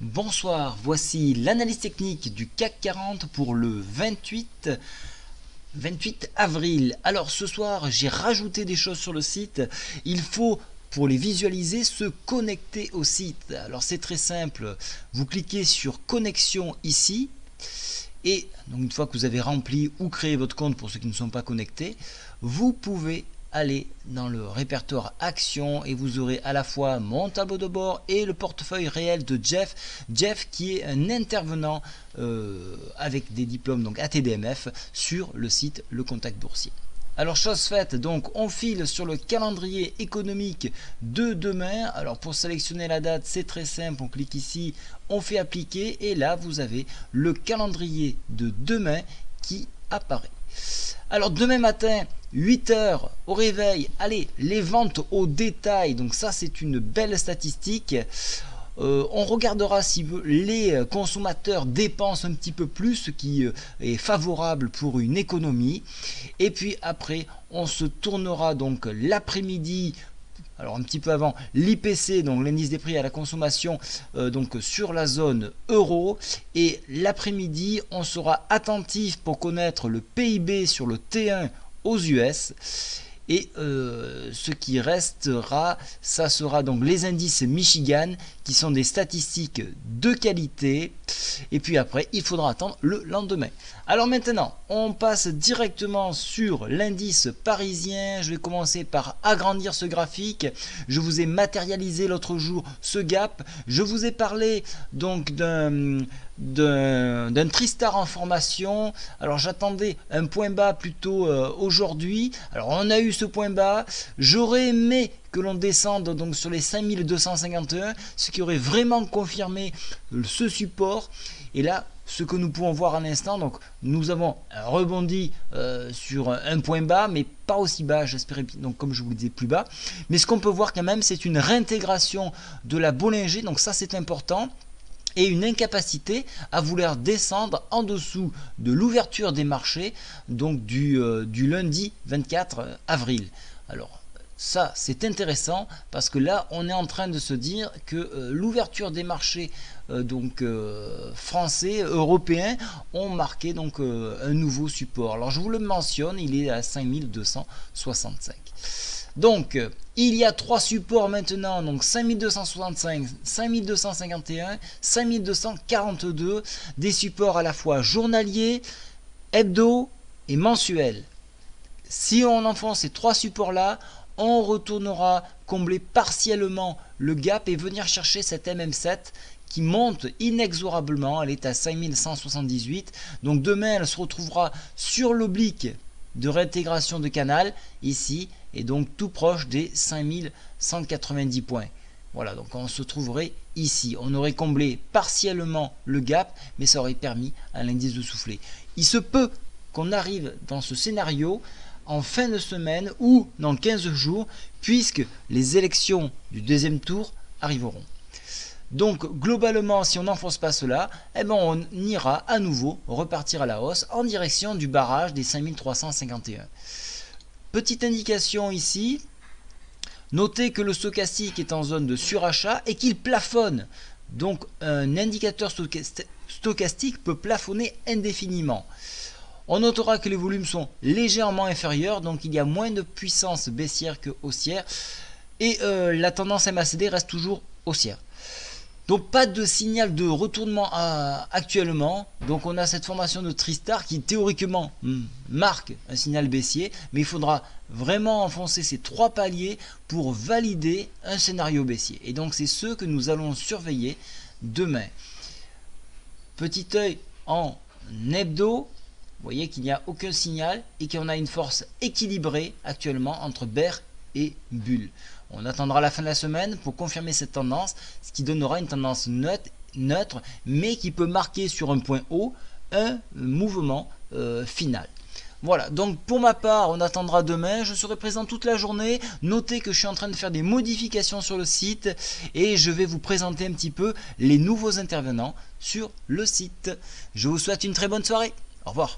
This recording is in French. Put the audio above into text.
Bonsoir, voici l'analyse technique du CAC 40 pour le 28 avril. Alors ce soir, j'ai rajouté des choses sur le site. Il faut, pour les visualiser, se connecter au site. Alors c'est très simple. Vous cliquez sur connexion ici. Et donc une fois que vous avez rempli ou créé votre compte pour ceux qui ne sont pas connectés, vous pouvez aller dans le répertoire Action et vous aurez à la fois mon tableau de bord et le portefeuille réel de Jeff qui est un intervenant avec des diplômes donc ATDMF sur le site Le Contact Boursier. Alors chose faite, donc on file sur le calendrier économique de demain. Alors pour sélectionner la date, c'est très simple, on clique ici, on fait appliquer et là vous avez le calendrier de demain qui apparaît. Alors demain matin, 8h au réveil, allez, les ventes au détail, donc ça c'est une belle statistique. On regardera si les consommateurs dépensent un petit peu plus, ce qui est favorable pour une économie. Et puis après, on se tournera donc l'après-midi. Alors un petit peu avant, l'IPC, donc l'indice des prix à la consommation, donc sur la zone euro. Et l'après-midi, on sera attentif pour connaître le PIB sur le T1 aux US. Et ce qui restera, ça sera donc les indices Michigan qui sont des statistiques de qualité. Et puis après, il faudra attendre le lendemain. Alors maintenant, on passe directement sur l'indice parisien. Je vais commencer par agrandir ce graphique. Je vous ai matérialisé l'autre jour ce gap. Je vous ai parlé donc d'un Tristar en formation. Alors j'attendais un point bas plutôt aujourd'hui. Alors on a eu ce point bas. J'aurais aimé que l'on descende donc sur les 5251, ce qui aurait vraiment confirmé ce support. Et là, ce que nous pouvons voir à l'instant, donc nous avons rebondi sur un point bas, mais pas aussi bas, j'espérais, donc comme je vous le disais, plus bas. Mais ce qu'on peut voir quand même, c'est une réintégration de la Bollinger, donc ça c'est important. Et une incapacité à vouloir descendre en dessous de l'ouverture des marchés, donc du lundi 24 avril. Alors, ça, c'est intéressant parce que là, on est en train de se dire que l'ouverture des marchés français, européens, ont marqué donc un nouveau support. Alors, je vous le mentionne, il est à 5265. Donc, il y a trois supports maintenant, donc 5265, 5251, 5242, des supports à la fois journaliers, hebdo et mensuels. Si on enfonce ces trois supports-là, on retournera combler partiellement le gap et venir chercher cette MM7 qui monte inexorablement. Elle est à 5178. Donc demain, elle se retrouvera sur l'oblique de réintégration de canal ici et donc tout proche des 5190 points. Voilà, donc on se trouverait ici. On aurait comblé partiellement le gap, mais ça aurait permis à l'indice de souffler. Il se peut qu'on arrive dans ce scénario en fin de semaine ou dans 15 jours, puisque les élections du deuxième tour arriveront. Donc globalement, si on n'enfonce pas cela, eh ben, on ira à nouveau repartir à la hausse en direction du barrage des 5351. Petite indication ici, notez que le stochastique est en zone de surachat et qu'il plafonne. Donc un indicateur stochastique peut plafonner indéfiniment. On notera que les volumes sont légèrement inférieurs, donc il y a moins de puissance baissière que haussière. Et la tendance MACD reste toujours haussière. Donc pas de signal de retournement actuellement. Donc on a cette formation de Tristar qui théoriquement marque un signal baissier. Mais il faudra vraiment enfoncer ces trois paliers pour valider un scénario baissier. Et donc c'est ce que nous allons surveiller demain. Petit œil en hebdo. Vous voyez qu'il n'y a aucun signal et qu'on a une force équilibrée actuellement entre bear et bulle. On attendra la fin de la semaine pour confirmer cette tendance, ce qui donnera une tendance neutre, mais qui peut marquer sur un point haut un mouvement final. Voilà, donc pour ma part, on attendra demain, je serai présent toute la journée. Notez que je suis en train de faire des modifications sur le site et je vais vous présenter un petit peu les nouveaux intervenants sur le site. Je vous souhaite une très bonne soirée. Au revoir.